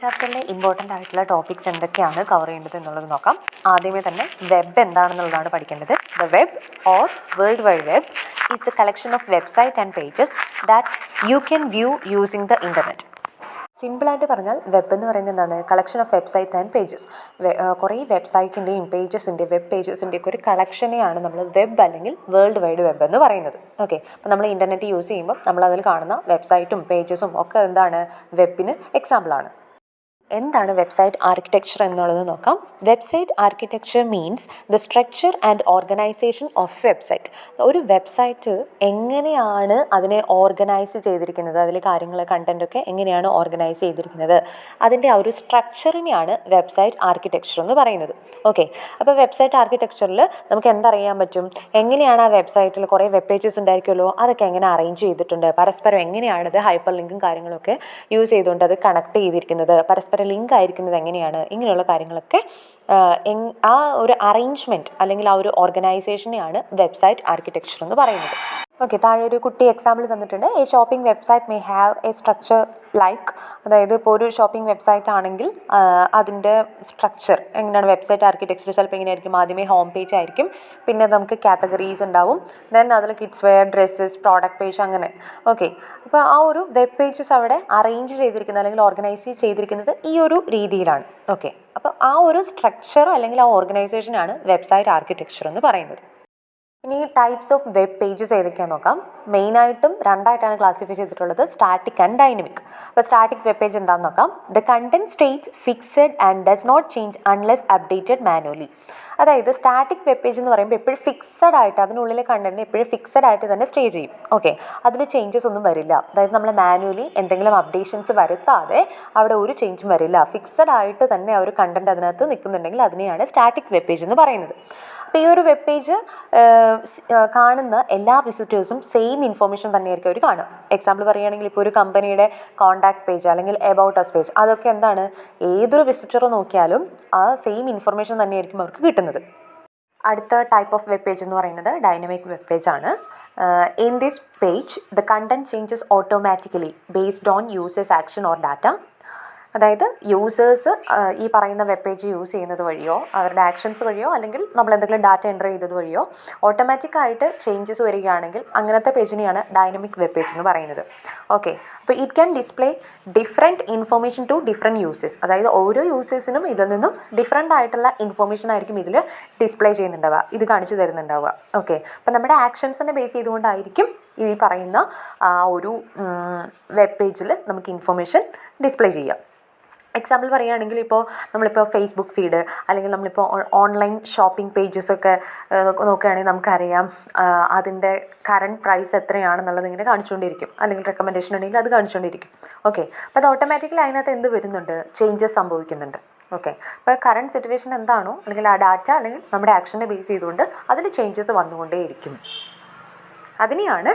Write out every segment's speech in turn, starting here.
ചാപ്റ്ററിലെ important ആയിട്ടുള്ള topics എന്തൊക്കെയാണ് cover ചെയ്യേണ്ടത് എന്നുള്ളത് നോക്കാം. ആദ്യമേ തന്നെ വെബ് എന്താണെന്നുള്ളതാണ് പഠിക്കേണ്ടത്. The web or world wide web is the collection of website and pages that you can view using the internet. സിമ്പിളായിട്ട് പറഞ്ഞാൽ വെബ് എന്ന് പറയുന്നത് എന്താണ്? Collection of website and pages. കുറേ വെബ്സൈറ്റിൻ്റെയും പേജസിൻ്റെ വെബ് പേജസിൻ്റെയൊക്കെ ഒരു കളക്ഷനെയാണ് നമ്മൾ വെബ് അല്ലെങ്കിൽ വേൾഡ് വൈഡ് വെബ് എന്ന് പറയുന്നത്. ഓക്കെ, അപ്പോൾ നമ്മൾ ഇൻ്റർനെറ്റ് യൂസ് ചെയ്യുമ്പോൾ നമ്മൾ അതിൽ കാണുന്ന വെബ്സൈറ്റും പേജസും ഒക്കെ എന്താണ്? വെബിന് എക്സാമ്പിളാണ്. എന്താണ് വെബ്സൈറ്റ് ആർക്കിടെക്ചർ എന്നുള്ളത് നോക്കാം. Website architecture means the structure and organisation of website. ഒരു വെബ്സൈറ്റ് എങ്ങനെയാണ് അതിനെ ഓർഗനൈസ് ചെയ്തിരിക്കുന്നത്, അതിൽ കാര്യങ്ങൾ കണ്ടൻറ്റൊക്കെ എങ്ങനെയാണ് ഓർഗനൈസ് ചെയ്തിരിക്കുന്നത്, അതിൻ്റെ ആ ഒരു സ്ട്രക്ചറിനെയാണ് വെബ്സൈറ്റ് ആർക്കിടെക്ചർ എന്ന് പറയുന്നത്. ഓക്കെ, അപ്പോൾ വെബ്സൈറ്റ് ആർക്കിടെക്ചറിൽ നമുക്ക് എന്തറിയാൻ പറ്റും? എങ്ങനെയാണ് ആ വെബ്സൈറ്റിൽ കുറേ വെബ് പേജസ് ഉണ്ടായിരിക്കുമല്ലോ, അതൊക്കെ എങ്ങനെ അറേഞ്ച് ചെയ്തിട്ടുണ്ട്, പരസ്പരം എങ്ങനെയാണത് ഹൈപ്പർ ലിങ്കും കാര്യങ്ങളൊക്കെ യൂസ് ചെയ്തുകൊണ്ട് അത് കണക്ട് ചെയ്തിരിക്കുന്നത്, പരസ്പരം ലിങ്ക് ആയിരിക്കുന്നത് എങ്ങനെയാണ്, ഇങ്ങനെയുള്ള കാര്യങ്ങളൊക്കെ ആ ഒരു അറേഞ്ച്മെൻറ്റ് അല്ലെങ്കിൽ ആ ഒരു ഓർഗനൈസേഷനെയാണ് വെബ്സൈറ്റ് ആർക്കിടെക്ചർ എന്ന് പറയുന്നത്. ഓക്കെ, താഴെ ഒരു കുട്ടി എക്സാമ്പിൾ തന്നിട്ടുണ്ട്. A shopping website may have A structure like, അതായത് ഇപ്പോൾ ഒരു ഷോപ്പിംഗ് വെബ്സൈറ്റ് ആണെങ്കിൽ അതിൻ്റെ സ്ട്രക്ചർ എങ്ങനെയാണ്? വെബ്സൈറ്റ് ആർക്കിടെക്ചർ ചിലപ്പോൾ എങ്ങനെയായിരിക്കും? ആദ്യമേ ഹോം പേജ് ആയിരിക്കും, പിന്നെ നമുക്ക് കാറ്റഗറീസ് ഉണ്ടാവും, ദെൻ അതിൽ kids wear, dresses, product page, അങ്ങനെ. ഓക്കെ, അപ്പോൾ ആ ഒരു വെബ് പേജസ് അവിടെ അറേഞ്ച് ചെയ്തിരിക്കുന്നത് അല്ലെങ്കിൽ ഓർഗനൈസ് ചെയ്തിരിക്കുന്നത് ഈ ഒരു രീതിയിലാണ്. ഓക്കെ, അപ്പോൾ ആ ഒരു സ്ട്രക്ചർ അല്ലെങ്കിൽ ആ ഓർഗനൈസേഷനാണ് വെബ്സൈറ്റ് ആർക്കിടെക്ചർ എന്ന് പറയുന്നത്. ഇനി ടൈപ്സ് ഓഫ് വെബ് പേജസ് ഏതൊക്കെയാണെന്ന് നോക്കാം. മെയിനായിട്ടും രണ്ടായിട്ടാണ് ക്ലാസിഫൈ ചെയ്തിട്ടുള്ളത്, സ്റ്റാറ്റിക് ആൻഡ് ഡൈനമിക്. അപ്പോൾ സ്റ്റാറ്റിക് വെബ് പേജ് എന്താണെന്ന് നോക്കാം. The content states fixed and does not change unless updated manually. അതായത് സ്റ്റാറ്റിക് വെബ് പേജ് എന്ന് പറയുമ്പോൾ എപ്പോഴും ഫിക്സഡ് ആയിട്ട്, അതിനുള്ളിലെ കണ്ടന്റ് എപ്പോഴും ഫിക്സഡ് ആയിട്ട് തന്നെ സ്റ്റേ ചെയ്യും. ഓക്കെ, അതിൽ ചേഞ്ചസ് ഒന്നും വരില്ല. അതായത് നമ്മൾ മാനുവലി എന്തെങ്കിലും അപ്ഡേഷൻസ് വരുത്താതെ അവിടെ ഒരു ചേഞ്ചും വരില്ല. ഫിക്സഡ് ആയിട്ട് തന്നെ ആ ഒരു കണ്ടന്റ് അതിനകത്ത് നിൽക്കുന്നുണ്ടെങ്കിൽ അതിനെയാണ് സ്റ്റാറ്റിക് വെബ് പേജ് എന്ന് പറയുന്നത്. അപ്പോൾ ഈ ഒരു വെബ് പേജ് കാണുന്ന എല്ലാ വിസിറ്റേഴ്സും സെയിം ഇൻഫോർമേഷൻ തന്നെയായിരിക്കും അവർ കാണുക. എക്സാമ്പിൾ പറയുകയാണെങ്കിൽ ഇപ്പോൾ ഒരു കമ്പനിയുടെ കോൺടാക്ട് പേജ് അല്ലെങ്കിൽ എബൌട്ട് അസ് പേജ്, അതൊക്കെ എന്താണ്? ഏതൊരു വിസിറ്റർ നോക്കിയാലും ആ സെയിം ഇൻഫർമേഷൻ തന്നെയായിരിക്കും അവർക്ക് കിട്ടുന്നത്. അടുത്ത ടൈപ്പ് ഓഫ് വെബ് പേജ് എന്ന് പറയുന്നത് ഡൈനമിക് വെബ് പേജ് ആണ്. In this page the content changes automatically based on users action or data. അതായത് യൂസേഴ്സ് ഈ പറയുന്ന വെബ് പേജ് യൂസ് ചെയ്യുന്നത് വഴിയോ അവരുടെ ആക്ഷൻസ് വഴിയോ അല്ലെങ്കിൽ നമ്മൾ എന്തെങ്കിലും ഡാറ്റ എൻ്റർ ചെയ്തത് വഴിയോ ഓട്ടോമാറ്റിക്കായിട്ട് ചേഞ്ചസ് വരികയാണെങ്കിൽ അങ്ങനത്തെ പേജിനെയാണ് ഡൈനമിക് വെബ് പേജ് എന്ന് പറയുന്നത്. ഓക്കെ, അപ്പോൾ it can display different information to different users. അതായത് ഓരോ യൂസേഴ്സിനും ഇതിൽ നിന്നും ഡിഫറെൻ്റ് ആയിട്ടുള്ള ഇൻഫോർമേഷൻ ആയിരിക്കും ഇതിൽ ഡിസ്പ്ലേ ചെയ്യുന്നുണ്ടാവുക, ഇത് കാണിച്ചു തരുന്നുണ്ടാവുക. ഓക്കെ, അപ്പോൾ നമ്മുടെ ആക്ഷൻസിനെ ബേസ് ചെയ്തുകൊണ്ടായിരിക്കും ഈ പറയുന്ന ഒരു വെബ് പേജിൽ നമുക്ക് ഇൻഫോർമേഷൻ ഡിസ്പ്ലേ ചെയ്യാം. എക്സാമ്പിൾ പറയുകയാണെങ്കിൽ ഇപ്പോൾ നമ്മളിപ്പോൾ ഫേസ്ബുക്ക് ഫീഡ് അല്ലെങ്കിൽ നമ്മളിപ്പോൾ ഓൺലൈൻ ഷോപ്പിംഗ് പേജസൊക്കെ നോക്കുകയാണെങ്കിൽ നമുക്കറിയാം അതിൻ്റെ കറണ്ട് പ്രൈസ് എത്രയാണെന്നുള്ളത് ഇങ്ങനെ കാണിച്ചുകൊണ്ടിരിക്കും, അല്ലെങ്കിൽ റെക്കമെൻഡേഷൻ ഉണ്ടെങ്കിൽ അത് കാണിച്ചുകൊണ്ടിരിക്കും. ഓക്കെ, അപ്പോൾ അത് ഓട്ടോമാറ്റിക്കലി അതിനകത്ത് എന്ത് വരുന്നുണ്ട്? ചേഞ്ചസ് സംഭവിക്കുന്നുണ്ട്. ഓക്കെ, അപ്പോൾ കറണ്ട് സിറ്റുവേഷൻ എന്താണോ അല്ലെങ്കിൽ ആ ഡാറ്റ അല്ലെങ്കിൽ നമ്മുടെ ആക്ഷനെ ബേസ് ചെയ്തുകൊണ്ട് അതിൽ ചേഞ്ചസ് വന്നുകൊണ്ടേയിരിക്കും. അതിനെയാണ്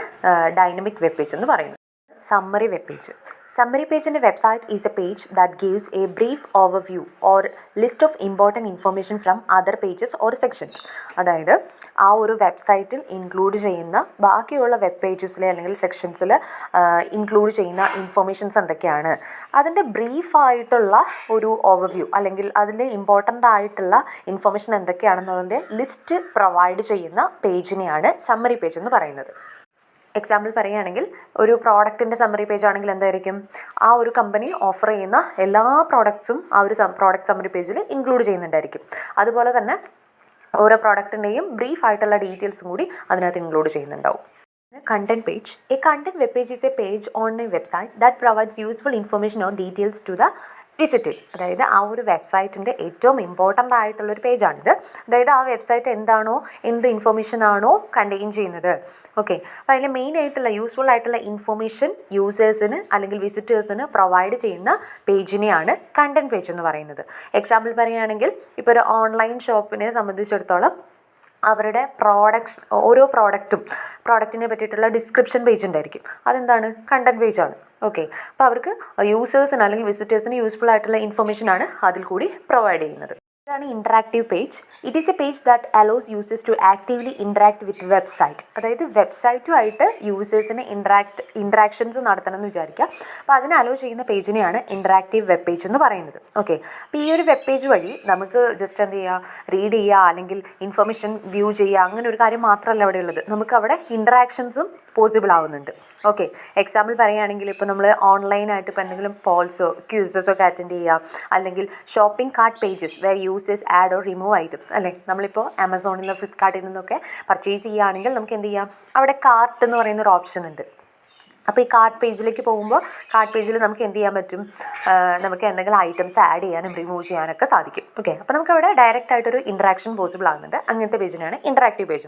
ഡൈനമിക് വെബ് പേജ് എന്ന് പറയുന്നത്. Summary web page. Summary page in a website is a page that gives a brief overview or list of important information from other pages or sections. അതായത് ആ ഒരു വെബ്സൈറ്റിൽ ഇൻക്ലൂഡ് ചെയ്യുന്ന ബാക്കിയുള്ള വെബ് പേജസിലെ അല്ലെങ്കിൽ സെക്ഷൻസിൽ include ചെയ്യുന്ന ഇൻഫോർമേഷൻസ് എന്തൊക്കെയാണ്, അതിൻ്റെ ബ്രീഫായിട്ടുള്ള ഒരു ഓവർവ്യൂ അല്ലെങ്കിൽ അതിൻ്റെ ഇമ്പോർട്ടൻ്റ് ആയിട്ടുള്ള ഇൻഫോർമേഷൻ എന്തൊക്കെയാണെന്നതിൻ്റെ ലിസ്റ്റ് പ്രൊവൈഡ് ചെയ്യുന്ന പേജിനെയാണ് സമ്മറി പേജ് എന്ന് പറയുന്നത്. എക്സാമ്പിൾ പറയുകയാണെങ്കിൽ ഒരു പ്രോഡക്റ്റിൻ്റെ സമ്മറി പേജ് ആണെങ്കിൽ എന്തായിരിക്കും? ആ ഒരു കമ്പനി ഓഫർ ചെയ്യുന്ന എല്ലാ പ്രോഡക്ട്സും ആ ഒരു പ്രോഡക്റ്റ് സമ്മറി പേജിൽ ഇൻക്ലൂഡ് ചെയ്യുന്നുണ്ടായിരിക്കും. അതുപോലെ തന്നെ ഓരോ പ്രോഡക്റ്റിൻ്റെയും ബ്രീഫായിട്ടുള്ള ഡീറ്റെയിൽസും കൂടി അതിനകത്ത് ഇൻക്ലൂഡ് ചെയ്യുന്നുണ്ടാവും. Content page. A content web page is a page on a website that provides useful information or details to the visitors. അതായത് ആ ഒരു വെബ്സൈറ്റിൻ്റെ ഏറ്റവും ഇമ്പോർട്ടൻ്റ് ആയിട്ടുള്ളൊരു പേജാണിത്. അതായത് ആ വെബ്സൈറ്റ് എന്താണോ, എന്ത് ഇൻഫർമേഷനാണോ കണ്ടെയ്ൻ ചെയ്യുന്നത്. ഓക്കെ, അപ്പോൾ അതിൽ മെയിനായിട്ടുള്ള യൂസ്ഫുൾ ആയിട്ടുള്ള ഇൻഫർമേഷൻ യൂസേഴ്സിന് അല്ലെങ്കിൽ വിസിറ്റേഴ്സിന് പ്രൊവൈഡ് ചെയ്യുന്ന പേജിനെയാണ് കണ്ടന്റ് പേജ് എന്ന് പറയുന്നത്. എക്സാമ്പിൾ പറയുകയാണെങ്കിൽ ഇപ്പോൾ ഒരു ഓൺലൈൻ ഷോപ്പിനെ സംബന്ധിച്ചിടത്തോളം അവരുടെ ഓരോ പ്രോഡക്റ്റിനെ പറ്റിയിട്ടുള്ള ഡിസ്ക്രിപ്ഷൻ പേജ് ഉണ്ടായിരിക്കും. അതെന്താണ്? കണ്ടന്റ് പേജാണ്. ഓക്കെ, അപ്പോൾ അവർക്ക് യൂസേഴ്സിന് അല്ലെങ്കിൽ വിസിറ്റേഴ്സിന് യൂസ്ഫുൾ ആയിട്ടുള്ള ഇൻഫർമേഷനാണ് അതിൽ കൂടി പ്രൊവൈഡ് ചെയ്യുന്നത്. ഇതാണ് interactive page. It is a page that allows users to actively interact with website. അതായത് വെബ്സൈറ്റുമായിട്ട് യൂസേഴ്സിന് ഇൻട്രാക്ഷൻസ് നടത്തണം എന്ന് വിചാരിക്കുക. അപ്പോൾ അതിന് അലോ ചെയ്യുന്ന പേജിനെയാണ് ഇൻട്രാക്റ്റീവ് വെബ് പേജ് എന്ന് പറയുന്നത്. ഓക്കെ, അപ്പോൾ ഈ ഒരു വെബ് പേജ് വഴി നമുക്ക് ജസ്റ്റ് എന്ത് ചെയ്യുക, റീഡ് ചെയ്യുക, അല്ലെങ്കിൽ ഇൻഫർമേഷൻ വ്യൂ ചെയ്യുക, അങ്ങനെ ഒരു കാര്യം മാത്രമല്ല അവിടെ ഉള്ളത്. നമുക്ക് അവിടെ ഇൻട്രാക്ഷൻസും പോസിബിൾ ആവുന്നുണ്ട്. ഓക്കെ, എക്സാമ്പിൾ പറയുകയാണെങ്കിൽ ഇപ്പോൾ നമ്മൾ ഓൺലൈനായിട്ട് ഇപ്പോൾ എന്തെങ്കിലും പോൾസോ ക്യൂസസോ ഒക്കെ അറ്റൻഡ് ചെയ്യുക, അല്ലെങ്കിൽ shopping cart pages where users add or remove items അല്ലേ. നമ്മളിപ്പോൾ ആമസോണിൽ നിന്ന് ഫ്ലിപ്കാർട്ടിൽ നിന്നൊക്കെ പർച്ചേസ് ചെയ്യുകയാണെങ്കിൽ നമുക്ക് എന്ത് ചെയ്യാം, അവിടെ കാർട്ട് എന്ന് പറയുന്നൊരു ഓപ്ഷൻ ഉണ്ട്. അപ്പോൾ ഈ കാർട്ട് പേജിലേക്ക് പോകുമ്പോൾ കാർട്ട് പേജിൽ നമുക്ക് എന്ത് ചെയ്യാൻ പറ്റും, നമുക്ക് എന്തെങ്കിലും ഐറ്റംസ് ആഡ് ചെയ്യാനും റിമൂവ് ചെയ്യാനൊക്കെ സാധിക്കും. ഓക്കെ, അപ്പോൾ നമുക്ക് അവിടെ ഡയറക്റ്റ് ആയിട്ടൊരു ഇൻട്രാക്ഷൻ പോസിബിൾ ആകുന്നുണ്ട്. അങ്ങനത്തെ പേജിനാണ് ഇൻട്രാക്റ്റീവ് പേജ്.